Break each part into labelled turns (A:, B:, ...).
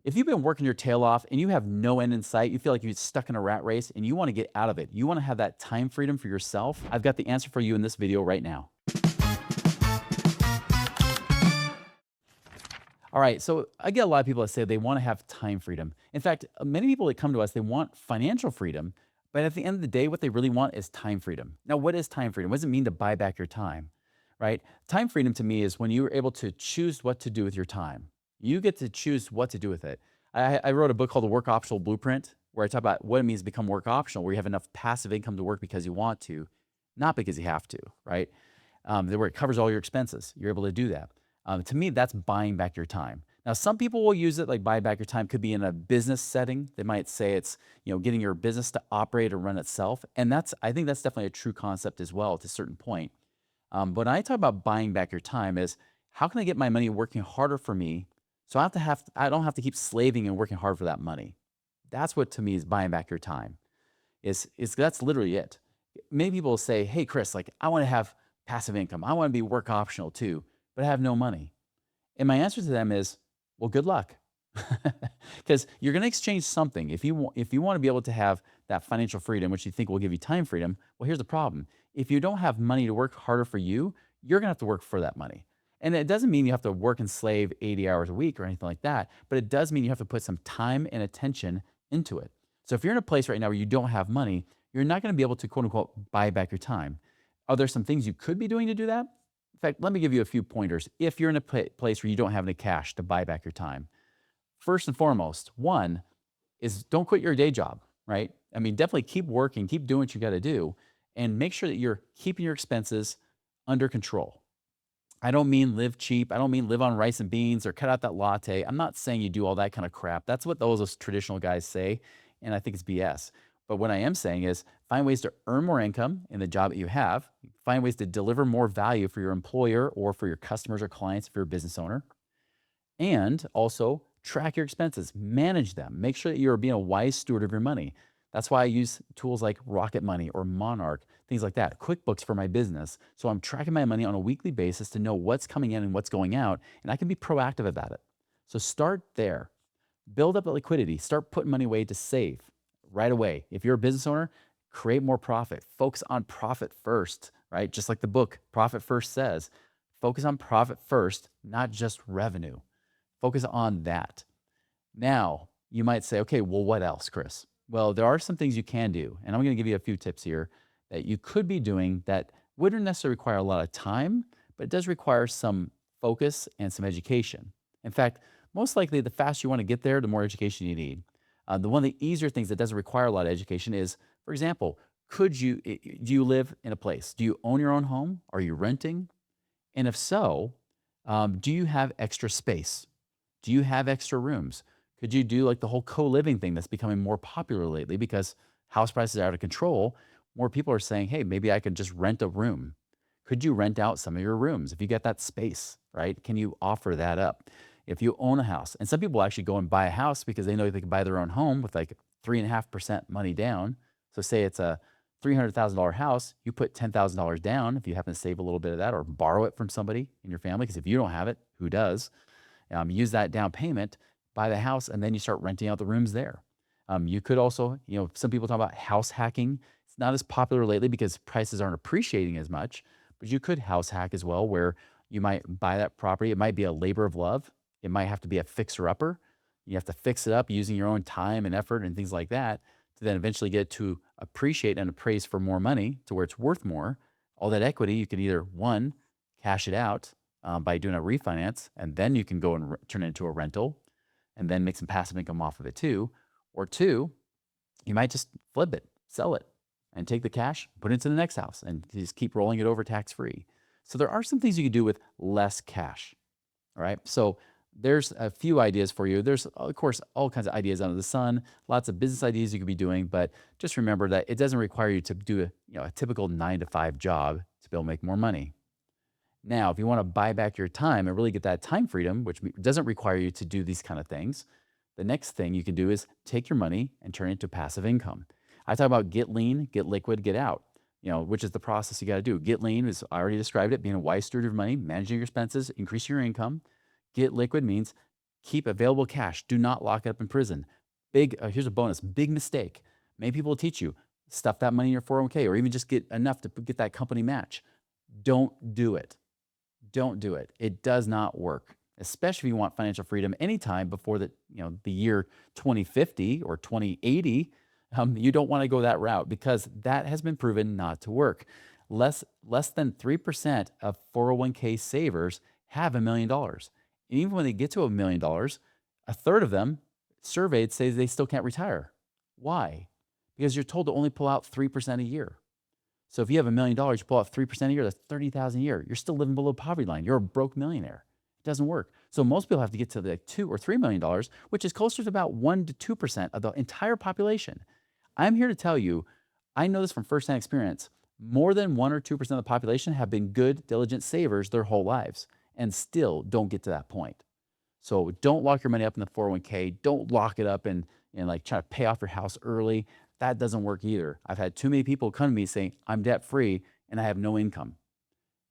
A: If you've been working your tail off and you have no end in sight, you feel like you're stuck in a rat race and you want to get out of it, you want to have that time freedom for yourself, I've got the answer for you in this video right now. All right, so I get a lot of people that say they want to have time freedom. In fact, many people that come to us, they want financial freedom, but at the end of the day, what they really want is time freedom. Now, what is time freedom? What does it mean to buy back your time, right? Time freedom to me is when you are able to choose what to do with your time. You get to choose what to do with it. I wrote a book called The Work Optional Blueprint, where I talk about what it means to become work optional, where you have enough passive income to work because you want to, not because you have to, right? Where it covers all your expenses. You're able to do that. To me, that's buying back your time. Now, some people will use it like buy back your time could be in a business setting. They might say it's, getting your business to operate and run itself. And I think that's definitely a true concept as well to a certain point. But when I talk about buying back your time is how can I get my money working harder for me so I don't have to keep slaving and working hard for that money. That's what to me is buying back your time. Is that's literally it. Many people will say, "Hey, Chris, like I want to have passive income. I want to be work optional too, but I have no money." And my answer to them is, "Well, good luck." Because you're going to exchange something. If you want to be able to have that financial freedom, which you think will give you time freedom, well, here's the problem. If you don't have money to work harder for you, you're going to have to work for that money. And it doesn't mean you have to work and slave 80 hours a week or anything like that, but it does mean you have to put some time and attention into it. So if you're in a place right now where you don't have money, you're not going to be able to quote unquote buy back your time. Are there some things you could be doing to do that? In fact, let me give you a few pointers. If you're in a place where you don't have any cash to buy back your time, first and foremost, one is don't quit your day job, right? I mean, definitely keep working, keep doing what you got to do, and make sure that you're keeping your expenses under control. I don't mean live cheap. I don't mean live on rice and beans or cut out that latte. I'm not saying you do all that kind of crap. That's what those traditional guys say. And I think it's BS. But what I am saying is find ways to earn more income in the job that you have, find ways to deliver more value for your employer or for your customers or clients if you're a business owner, and also track your expenses, manage them, make sure that you're being a wise steward of your money. That's why I use tools like Rocket Money or Monarch, things like that, QuickBooks for my business. So I'm tracking my money on a weekly basis to know what's coming in and what's going out, and I can be proactive about it. So start there. Build up the liquidity, start putting money away to save right away. If you're a business owner, create more profit. Focus on profit first, right? Just like the book Profit First says, focus on profit first, not just revenue. Focus on that. Now, you might say, okay, well, what else, Chris? Well, there are some things you can do. And I'm going to give you a few tips here that you could be doing that wouldn't necessarily require a lot of time, but it does require some focus and some education. In fact, most likely, the faster you want to get there, the more education you need. One of the easier things that doesn't require a lot of education is, for example, do you live in a place? Do you own your own home? Are you renting? And if so, do you have extra space? Do you have extra rooms? Could you do like the whole co-living thing that's becoming more popular lately because house prices are out of control? More people are saying, hey, maybe I could just rent a room. Could you rent out some of your rooms if you get that space, right? Can you offer that up? If you own a house, and some people actually go and buy a house because they know they can buy their own home with like 3.5% money down. So say it's a $300,000 house, you put $10,000 down if you happen to save a little bit of that or borrow it from somebody in your family. Because if you don't have it, who does? Use that down payment, buy the house, and then you start renting out the rooms there. You could also, some people talk about house hacking. It's not as popular lately because prices aren't appreciating as much, but you could house hack as well, where you might buy that property. It might be a labor of love. It might have to be a fixer upper. You have to fix it up using your own time and effort and things like that to then eventually get to appreciate and appraise for more money to where it's worth more. All that equity, you can either one, cash it out by doing a refinance, and then you can go and turn it into a rental and then make some passive income off of it too. Or two, you might just flip it, sell it, and take the cash, put it into the next house, and just keep rolling it over tax free. So there are some things you can do with less cash. All right. So there's a few ideas for you. There's, of course, all kinds of ideas under the sun, lots of business ideas you could be doing, but just remember that it doesn't require you to do a typical 9 to 5 job to be able to make more money. Now, if you want to buy back your time and really get that time freedom, which doesn't require you to do these kind of things, the next thing you can do is take your money and turn it into passive income. I talk about get lean, get liquid, get out, which is the process you got to do. Get lean is, I already described it, being a wise steward of money, managing your expenses, increasing your income. Get liquid means Keep available cash. Do not lock it up in prison. Here's a bonus, big mistake. Many people will teach you, stuff that money in your 401k or even just get enough to get that company match. Don't do it. Don't do it. It does not work, especially if you want financial freedom anytime before the year 2050 or 2080. You don't want to go that route because that has been proven not to work. Less than 3% of 401k savers have $1 million. And even when they get to $1 million, a third of them surveyed say they still can't retire. Why? Because you're told to only pull out 3% a year. So if you have $1 million, you pull out 3% a year, that's 30,000 a year. You're still living below poverty line. You're a broke millionaire. It doesn't work. So most people have to get to like $2 or $3 million, which is closer to about 1 to 2% of the entire population. I'm here to tell you, I know this from firsthand experience. More than 1 or 2% of the population have been good, diligent savers their whole lives and still don't get to that point. So don't lock your money up in the 401k. Don't lock it up and like try to pay off your house early. That doesn't work either. I've had too many people come to me saying, I'm debt free and I have no income.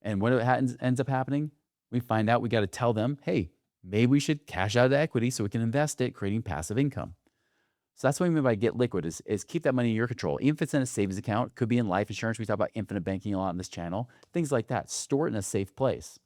A: And what ends up happening, we find out we got to tell them, hey, maybe we should cash out the equity so we can invest it, creating passive income. So that's what we mean by get liquid is keep that money in your control. Even if it's in a savings account, could be in life insurance. We talk about infinite banking a lot on this channel, things like that. Store it in a safe place.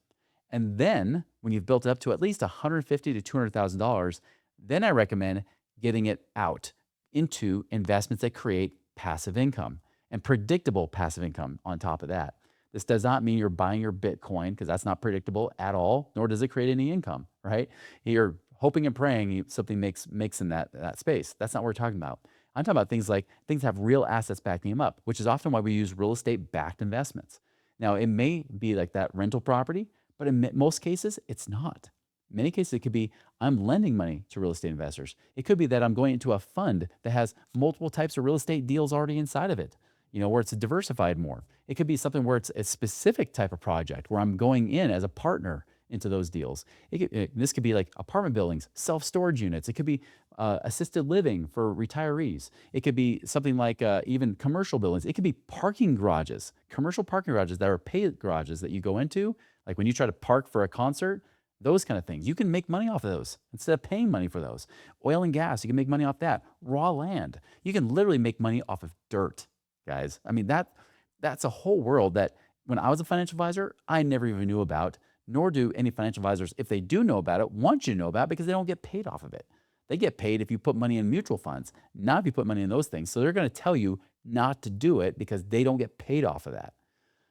A: And then when you've built it up to at least $150,000 to $200,000, then I recommend getting it out into investments that create passive income and predictable passive income on top of that. This does not mean you're buying your Bitcoin because that's not predictable at all, nor does it create any income, right? You're hoping and praying something makes in that space. That's not what we're talking about. I'm talking about things have real assets backing them up, which is often why we use real estate backed investments. Now, it may be like that rental property, but in most cases, it's not. In many cases, it could be I'm lending money to real estate investors. It could be that I'm going into a fund that has multiple types of real estate deals already inside of it, where it's diversified more. It could be something where it's a specific type of project where I'm going in as a partner into those deals. This could be like apartment buildings, self-storage units. It could be assisted living for retirees. It could be something like even commercial buildings. It could be parking garages, commercial parking garages that are paid garages that you go into, like when you try to park for a concert, those kind of things. You can make money off of those instead of paying money for those. Oil and gas, you can make money off that. Raw land, you can literally make money off of dirt, guys. I mean, that's a whole world that when I was a financial advisor, I never even knew about, nor do any financial advisors, if they do know about it, want you to know about it because they don't get paid off of it. They get paid if you put money in mutual funds, not if you put money in those things. So they're going to tell you not to do it because they don't get paid off of that.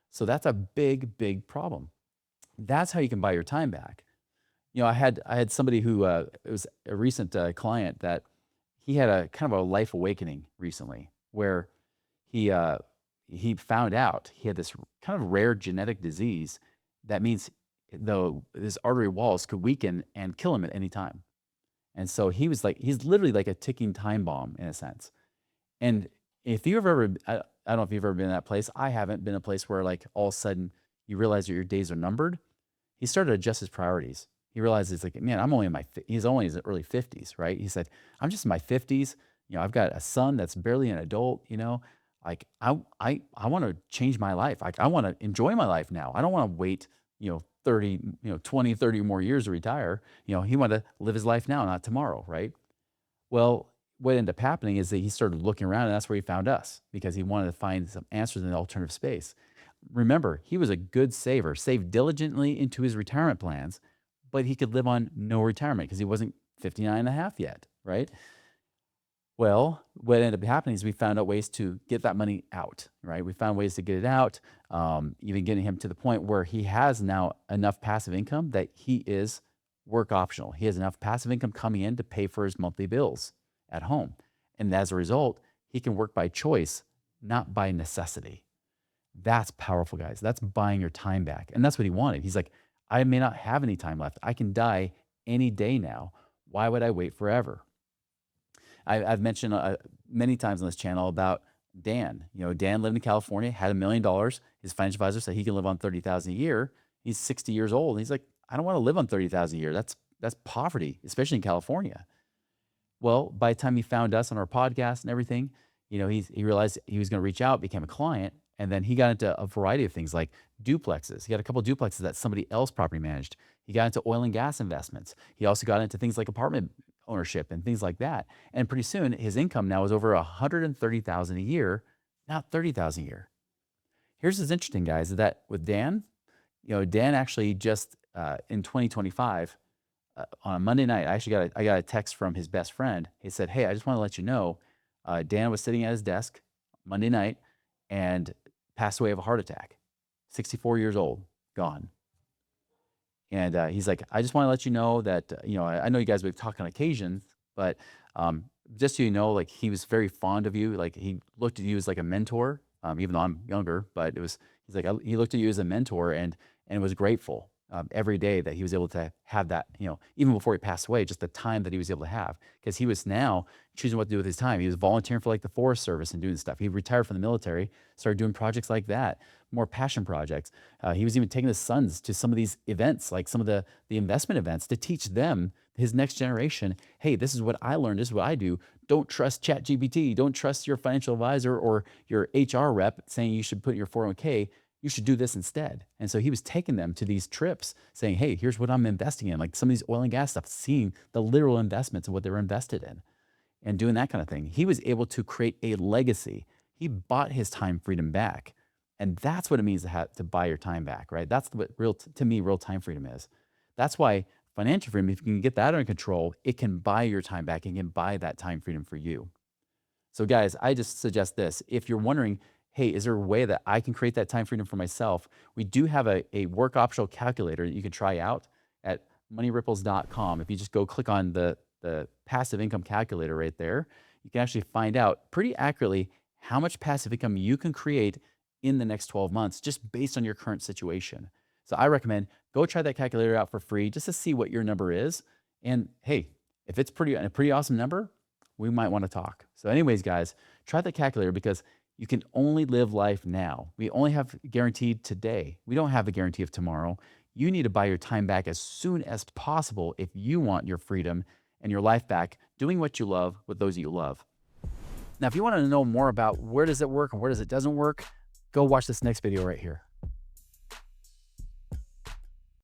A: So that's a big, big problem. That's how you can buy your time back. I had somebody who it was a recent client that he had a kind of a life awakening recently, where he uh, he found out he had this kind of rare genetic disease that means though his artery walls could weaken and kill him at any time. And so he's literally like a ticking time bomb in a sense. And if you've ever, I don't know if you've ever been in that place. I haven't been in a place where like all of a sudden you realize that your days are numbered. He started to adjust his priorities. He realized it's like, man, he's only in his early 50s, right? He said, I'm just in my 50s. I've got a son that's barely an adult. Like I want to change my life. Like I want to enjoy my life now. I don't want to wait, 30, 20, 30 more years to retire. He wanted to live his life now, not tomorrow, right? Well, what ended up happening is that he started looking around, and that's where he found us because he wanted to find some answers in the alternative space. Remember, he was a good saver, saved diligently into his retirement plans, but he could live on no retirement because he wasn't 59 and a half yet, right? Well, what ended up happening is we found out ways to get that money out, right? We found ways to get it out, even getting him to the point where he has now enough passive income that he is work optional. He has enough passive income coming in to pay for his monthly bills at home. And as a result, he can work by choice, not by necessity. That's powerful, guys. That's buying your time back. And that's what he wanted. He's like, I may not have any time left. I can die any day now. Why would I wait forever? I've mentioned many times on this channel about Dan. Dan lived in California, had $1 million. His financial advisor said he can live on 30,000 a year. He's 60 years old. And he's like, I don't want to live on 30,000 a year. That's poverty, especially in California. Well, by the time he found us on our podcast and everything, he realized he was going to reach out, became a client. And then he got into a variety of things like duplexes. He got a couple duplexes that somebody else property managed. He got into oil and gas investments. He also got into things like apartment ownership and things like that. And pretty soon his income now is over 130,000 a year, not 30,000 a year. Here's what's interesting, guys, is that with Dan, Dan actually just in 2025 on a Monday night, I got a text from his best friend. He said, "Hey, I just want to let you know, Dan was sitting at his desk Monday night and passed away of a heart attack. 64 years old, gone." And he's like, "I just want to let you know that I know you guys would talk on occasion, but just so you know, like he was very fond of you. Like he looked at you as like a mentor, even though I'm younger. But it was he's like he looked at you as a mentor and was grateful every day that he was able to have that. Even before he passed away, just the time that he was able to have because he was now choosing what to do with his time. He was volunteering for like the Forest Service and doing stuff. He retired from the military, started doing projects like that, more passion projects. He was even taking his sons to some of these events, like some of the investment events, to teach them, his next generation, hey, this is what I learned. This is what I do. Don't trust ChatGPT. Don't trust your financial advisor or your HR rep saying you should put in your 401k. You should do this instead. And so he was taking them to these trips saying, hey, here's what I'm investing in. Like some of these oil and gas stuff, seeing the literal investments and what they were invested in and doing that kind of thing. He was able to create a legacy. He bought his time freedom back. And that's what it means to buy your time back, right? That's what to me, real time freedom is. That's why financial freedom, if you can get that under control, it can buy your time back and can buy that time freedom for you. So, guys, I just suggest this. If you're wondering, hey, is there a way that I can create that time freedom for myself? We do have a work optional calculator that you can try out at moneyripples.com. If you just go click on the passive income calculator right there, you can actually find out pretty accurately how much passive income you can create in the next 12 months just based on your current situation. So I recommend go try that calculator out for free just to see what your number is. And hey, if it's a pretty awesome number, we might want to talk. So, anyways, guys, try the calculator because you can only live life now. We only have guaranteed today. We don't have a guarantee of tomorrow. You need to buy your time back as soon as possible if you want your freedom and your life back doing what you love with those you love. Now, if you want to know more about where does it work and where does it doesn't work, go watch this next video right here.